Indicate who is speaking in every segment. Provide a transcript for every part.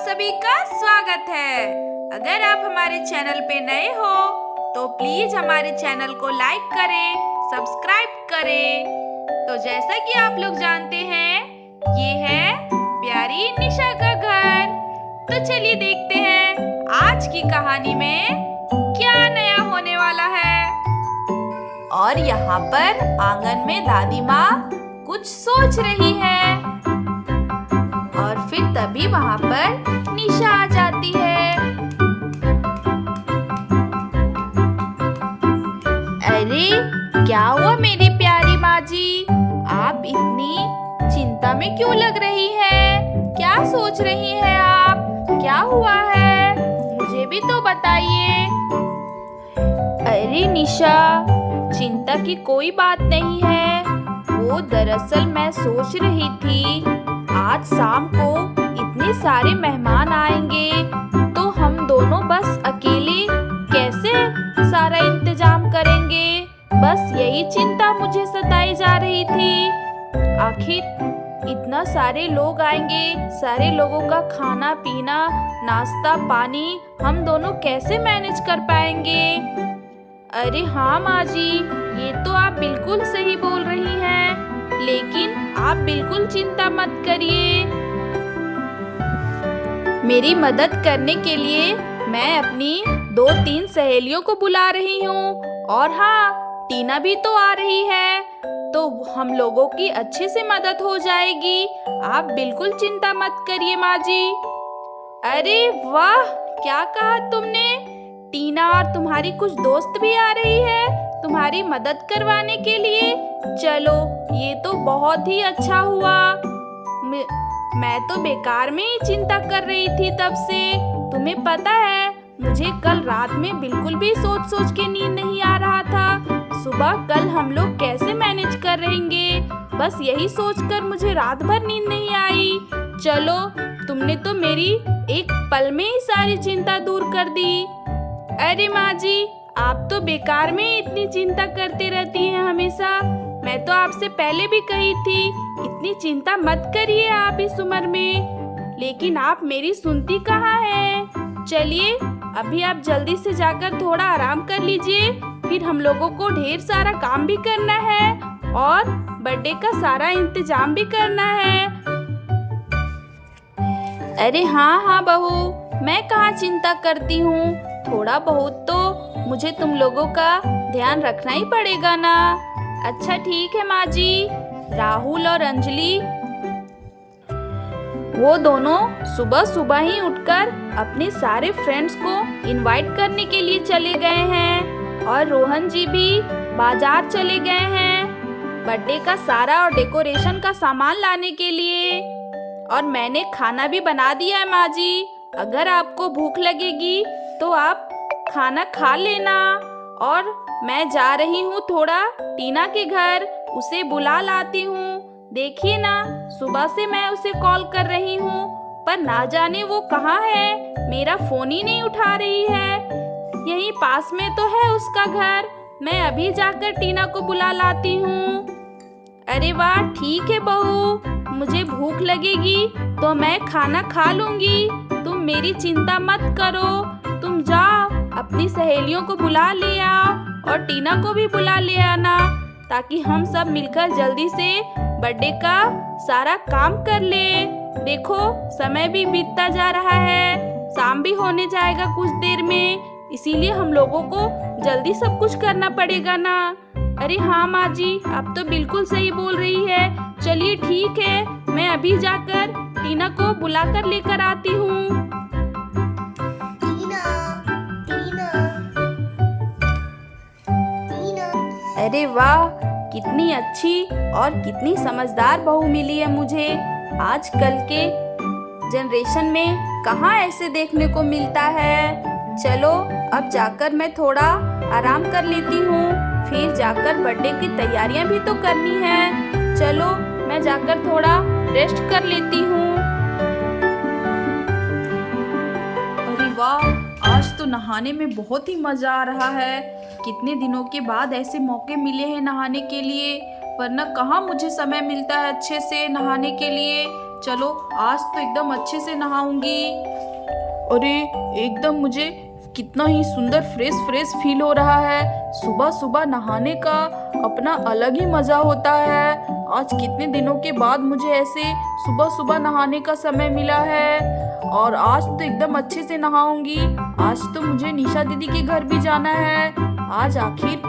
Speaker 1: सभी का स्वागत है। अगर आप हमारे चैनल पे नए हो तो प्लीज हमारे चैनल को लाइक करें, सब्सक्राइब करें। तो जैसा कि आप लोग जानते हैं, ये है प्यारी निशा का घर। तो चलिए देखते हैं आज की कहानी में क्या नया होने वाला है। और यहाँ पर आंगन में दादी माँ कुछ सोच रही है और फिर तभी वहाँ पर निशा आ जाती है। अरे क्या हुआ मेरी प्यारी माँ जी, आप इतनी चिंता में क्यों लग रही है? क्या सोच रही है आप? क्या हुआ है? मुझे भी तो बताइए। अरे निशा, चिंता की कोई बात नहीं है। वो दरअसल मैं सोच रही थी आज शाम को इतने सारे मेहमान आएंगे तो हम दोनों बस अकेले कैसे सारा इंतजाम करेंगे। बस यही चिंता मुझे सताई जा रही थी। आखिर इतना सारे लोग आएंगे, सारे लोगों का खाना पीना, नाश्ता पानी हम दोनों कैसे मैनेज कर पाएंगे। अरे हाँ माँ जी, ये तो आप बिल्कुल सही बोल रही हैं, लेकिन आप बिल्कुल चिंता मत करिए। मेरी मदद करने के लिए मैं अपनी 2-3 सहेलियों को बुला रही हूँ और हाँ, टीना भी तो आ रही है, तो हम लोगों की अच्छे से मदद हो जाएगी। आप बिल्कुल चिंता मत करिए माँ जी। अरे वाह, क्या कहा तुमने? टीना और तुम्हारी कुछ दोस्त भी आ रही है तुम्हारी मदद करवाने के लिए। चलो, ये तो बहुत ही अच्छा हुआ। मैं तो बेकार में ही चिंता कर रही थी तब से। तुम्हें पता है, मुझे कल रात में बिल्कुल भी सोच सोच के नींद नहीं आ रहा था। सुबह कल हम लोग कैसे मैनेज कर रहेंगे, बस यही सोचकर मुझे रात भर नींद नहीं आई। चलो, तुमने तो मेरी एक पल में ही सारी चिंता दूर कर दी। अरे माँ जी, आप तो बेकार में इतनी चिंता करती रहती हैं हमेशा। मैं तो आपसे पहले भी कही थी इतनी चिंता मत करिए आप इस उम्र में, लेकिन आप मेरी सुनती कहाँ हैं। चलिए, अभी आप जल्दी से जाकर थोड़ा आराम कर लीजिए, फिर हम लोगों को ढेर सारा काम भी करना है और बर्थडे का सारा इंतजाम भी करना है। अरे हाँ बहू, मैं कहाँ चिंता करती हूँ, थोड़ा बहुत तो मुझे तुम लोगों का ध्यान रखना ही पड़ेगा ना। अच्छा ठीक है माँ जी। राहुल और अंजलि, वो दोनों सुबह सुबह ही उठकर अपने सारे फ्रेंड्स को इनवाइट करने के लिए चले गए हैं और रोहन जी भी बाजार चले गए हैं बर्थडे का सारा और डेकोरेशन का सामान लाने के लिए। और मैंने खाना भी बना दिया है माँ जी, अगर आपको भूख लगेगी तो आप खाना खा लेना। और मैं जा रही हूँ थोड़ा टीना के घर, उसे बुला लाती हूँ। देखिए ना, सुबह से मैं उसे कॉल कर रही हूँ पर ना जाने वो कहाँ है, मेरा फोन ही नहीं उठा रही है। यहीं पास में तो है उसका घर, मैं अभी जाकर टीना को बुला लाती हूँ। अरे वाह, ठीक है बहू, मुझे भूख लगेगी तो मैं खाना खा लूंगी, तुम मेरी चिंता मत करो। तुम जाओ, अपनी सहेलियों को बुला ले आओ और टीना को भी बुला ले आना, ताकि हम सब मिलकर जल्दी से बर्थडे का सारा काम कर ले। देखो, समय भी बीतता जा रहा है, शाम भी होने जाएगा कुछ देर में, इसीलिए हम लोगों को जल्दी सब कुछ करना पड़ेगा ना। अरे हाँ माँ जी, आप तो बिल्कुल सही बोल रही है। चलिए ठीक है, मैं अभी जाकर टीना को बुलाकर लेकर आती हूँ। अरे वाह, कितनी अच्छी और कितनी समझदार बहू मिली है मुझे। आजकल के जनरेशन में कहाँ ऐसे देखने को मिलता है। चलो, अब जाकर मैं थोड़ा आराम कर लेती हूँ, फिर जाकर बर्थडे की तैयारियां भी तो करनी है। चलो, मैं जाकर थोड़ा रेस्ट कर लेती हूँ। अरे वाह, आज तो नहाने में बहुत ही मजा आ रहा है। कितने दिनों के बाद ऐसे मौके मिले हैं नहाने के लिए, वरना कहाँ मुझे समय मिलता है अच्छे से नहाने के लिए। चलो, आज तो एकदम अच्छे से नहाऊंगी। अरे एकदम मुझे कितना ही सुंदर फ्रेश फ्रेश फील हो रहा है। सुबह सुबह नहाने का अपना अलग ही मज़ा होता है। आज कितने दिनों के बाद मुझे ऐसे सुबह सुबह नहाने का समय मिला है और आज तो एकदम अच्छे से नहाऊंगी। आज तो मुझे निशा दीदी के घर भी जाना है। आज आखिर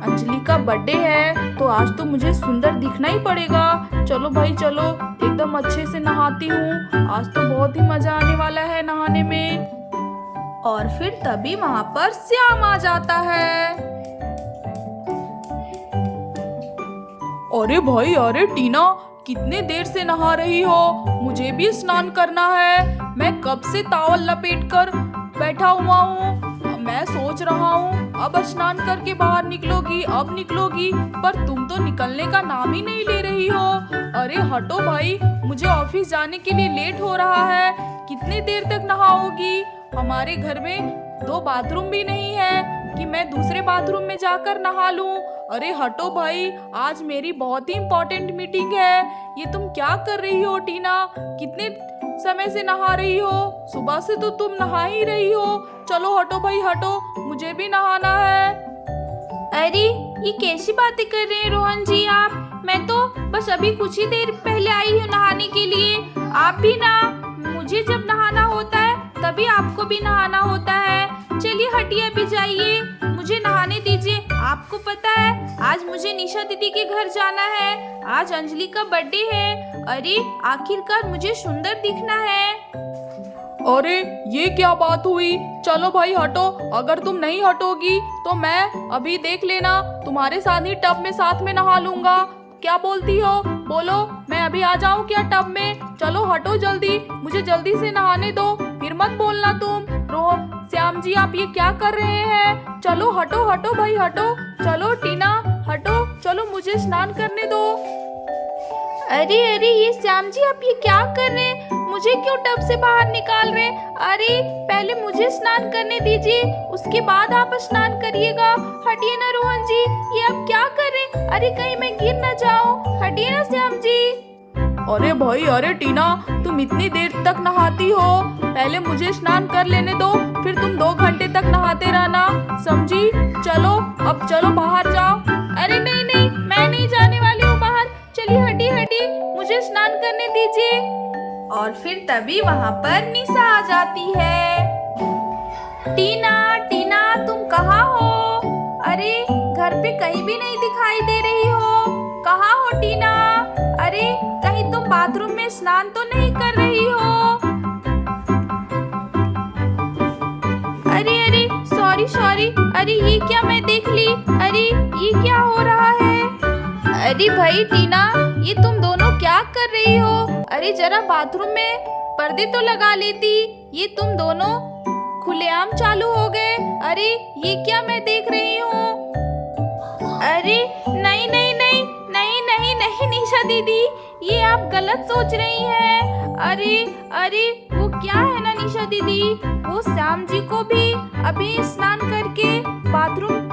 Speaker 1: अंजलि का बर्थडे है तो आज तो मुझे सुंदर दिखना ही पड़ेगा। चलो भाई चलो, एकदम अच्छे से नहाती हूँ। आज तो बहुत ही मजा आने वाला है नहाने में। और फिर तभी वहां पर श्याम आ जाता है। अरे भाई, अरे टीना, कितने देर से नहा रही हो? मुझे भी स्नान करना है। मैं कब से टॉवल लपेटकर बैठा हुआ हूँ। मैं सोच रहा हूँ अब स्नान करके बाहर निकलोगी, अब निकलोगी, पर तुम तो निकलने का नाम ही नहीं ले रही हो। अरे हटो भाई, मुझे ऑफिस जाने के लिए लेट हो रहा है। कितने देर तक नहाओगी? हमारे घर में 2 बाथरूम भी नहीं है कि मैं दूसरे बाथरूम में जाकर नहा लूं। अरे हटो भाई, आज मेरी बहुत ही इम्पोर्टेंट मीटिंग है। ये तुम क्या कर रही हो टीना? कितने समय से नहा रही हो? सुबह से तो तुम नहा ही रही हो। चलो हटो भाई हटो, मुझे भी नहाना है। अरे ये कैसी बातें कर रहे हैं रोहन जी आप? मैं तो बस अभी कुछ ही देर पहले आई हूँ नहाने के लिए। आप भी ना, मुझे जब नहाना होता है तभी आपको भी नहाना होता है। चलिए हटिए, अभी जाइए, मुझे नहाने दीजिए। आपको पता है आज मुझे निशा दीदी के घर जाना है। आज अंजलि का बर्थडे है। अरे आखिरकार मुझे सुंदर दिखना है। अरे ये क्या बात हुई? चलो भाई हटो। अगर तुम नहीं हटोगी तो मैं अभी देख लेना तुम्हारे साथ ही टब में साथ में नहा लूंगा। क्या बोलती हो? बोलो, मैं अभी आ जाऊं क्या टब में? चलो हटो जल्दी, मुझे जल्दी से नहाने दो। फिर मत बोलना तुम। श्याम जी आप ये क्या कर रहे हैं? चलो हटो हटो भाई हटो। चलो टीना हटो, चलो मुझे स्नान करने दो। अरे अरे ये श्याम जी आप ये क्या कर रहे हैं? मुझे क्यों टब से बाहर निकाल रहे हैं? अरे पहले मुझे स्नान करने दीजिए, उसके बाद आप स्नान करिएगा। हटिए ना रोहन जी, ये आप क्या कर रहे हैं? अरे कहीं मैं गिर ना जाऊं। हटिए ना श्याम जी। अरे भाई, अरे टीना, तुम इतनी देर तक नहाती हो? पहले मुझे स्नान कर लेने दो, फिर तुम 2 घंटे तक नहाते रहना, समझी? चलो अब चलो बाहर जाओ। अरे नहीं नहीं, मैं नहीं जाने वाली हूँ बाहर। चलिए हटी हटी, मुझे स्नान करने दीजिए। और फिर तभी वहाँ पर निशा आ जाती है। टीना टीना तुम कहाँ हो? अरे घर पे कहीं भी नहीं दिखाई दे रही हो। कहाँ हो टीना? अरे कहीं तुम बाथरूम में स्नान तो नहीं कर रही हो? अरे अरे सॉरी सॉरी, अरे ये क्या मैं देख ली? अरे ये क्या हो रहा है? अरे भाई टीना, ये तुम दोनों क्या कर रही हो? अरे जरा बाथरूम में पर्दे तो लगा लेती। ये तुम दोनों खुलेआम चालू हो गए। अरे ये क्या मैं देख रही हूँ? अरे नहीं नहीं नहीं नहीं नहीं नहीं निशा दीदी, ये आप गलत सोच रही हैं। अरे अरे वो क्या है ना निशा दीदी, वो श्याम जी को भी अभी स्नान करके बाथरूम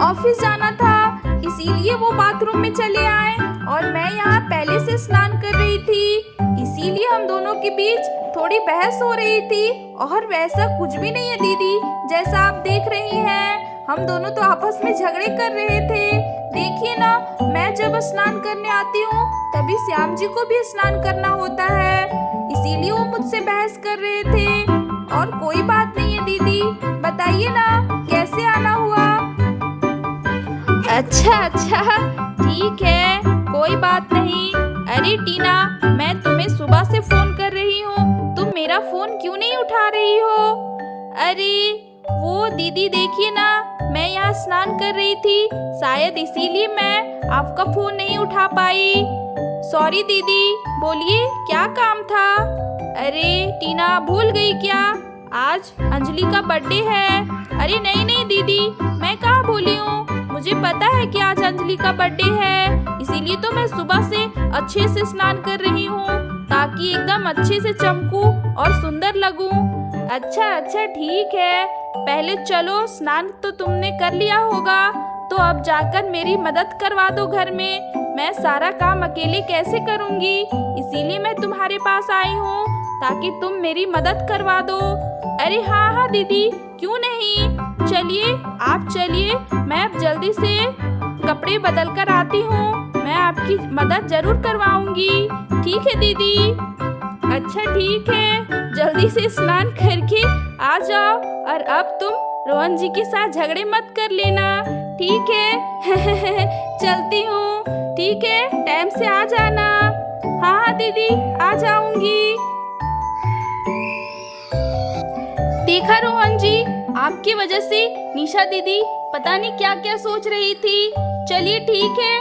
Speaker 1: ऑफिस जाना था, इसीलिए वो बाथरूम में चले आए और मैं यहाँ पहले से स्नान कर रही थी, इसीलिए हम दोनों के बीच थोड़ी बहस हो रही थी। और वैसा कुछ भी नहीं है दीदी, जैसा आप देख रही हैं। हम दोनों तो आपस में झगड़े कर रहे थे। देखिए ना, मैं जब स्नान करने आती हूँ तभी श्याम जी को भी स्नान करना होता है, इसीलिए वो मुझसे बहस कर रहे थे। और कोई बात नहीं है दीदी, बताइए ना कैसे आना हुआ? अच्छा अच्छा ठीक है, कोई बात नहीं। अरे टीना, मैं तुम्हें सुबह से फोन कर रही हूँ, तुम मेरा फोन क्यों नहीं उठा रही हो? अरे वो दीदी देखिए ना, मैं यहाँ स्नान कर रही थी, शायद इसीलिए मैं आपका फोन नहीं उठा पाई। सॉरी दीदी, बोलिए क्या काम था? अरे टीना भूल गई क्या? आज अंजलि का बर्थडे है। अरे नहीं नहीं दीदी, मैं कहाँ भूली हूँ, मुझे पता है कि आज अंजलि का बर्थडे है, इसीलिए तो मैं सुबह से अच्छे से स्नान कर रही हूँ ताकि एकदम अच्छे से चमकूं और सुंदर लगूं। अच्छा अच्छा ठीक है, पहले चलो स्नान तो तुमने कर लिया होगा, तो अब जाकर मेरी मदद करवा दो घर में। मैं सारा काम अकेले कैसे करूँगी, इसीलिए मैं तुम्हारे पास आई हूँ। ताकि तुम मेरी मदद करवा दो। अरे हाँ हाँ दीदी, क्यों नहीं, चलिए आप चलिए, मैं अब जल्दी से कपड़े बदल कर आती हूँ। मैं आपकी मदद जरूर करवाऊंगी। ठीक है दीदी। अच्छा ठीक है, जल्दी से स्नान करके आ जाओ, और अब तुम रोहन जी के साथ झगड़े मत कर लेना, ठीक है? चलती हूँ, ठीक है, टाइम से आ जाना। हाँ हाँ दीदी, आ जाऊंगी। देखा रोहन जी, आपकी वजह से निशा दीदी पता नहीं क्या क्या सोच रही थी। चलिए ठीक है,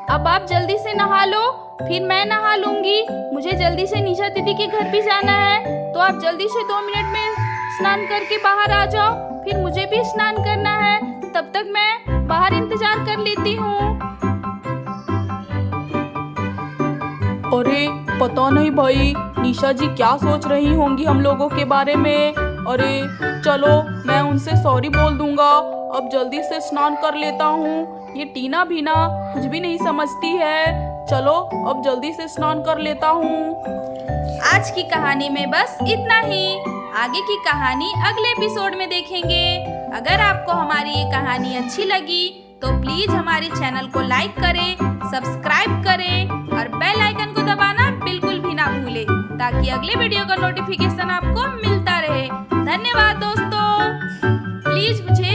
Speaker 1: अब आप जल्दी से नहा लो, फिर मैं नहा लूंगी। मुझे जल्दी से निशा दीदी के घर भी जाना है, तो आप जल्दी से 2 मिनट में स्नान करके बाहर आ जाओ, फिर मुझे भी स्नान करना है। तब तक मैं बाहर इंतजार कर लेती हूँ।
Speaker 2: अरे पता नहीं भाई, निशा जी क्या सोच रही होंगी हम लोगों के बारे में। अरे चलो, मैं उनसे सॉरी बोल दूंगा। अब जल्दी से स्नान कर लेता हूँ। ये टीना भी ना कुछ भी नहीं समझती है। चलो अब जल्दी से स्नान कर लेता हूँ।
Speaker 1: आज की कहानी में बस इतना ही। आगे की कहानी अगले एपिसोड में देखेंगे। अगर आपको हमारी ये कहानी अच्छी लगी तो प्लीज हमारे चैनल को लाइक करें, सब्सक्राइब करें और बेल आइकन को दबाना बिल्कुल भी ना भूलें, ताकि अगले वीडियो का नोटिफिकेशन आपको मिलता रहे। धन्यवाद दोस्तों। प्लीज मुझे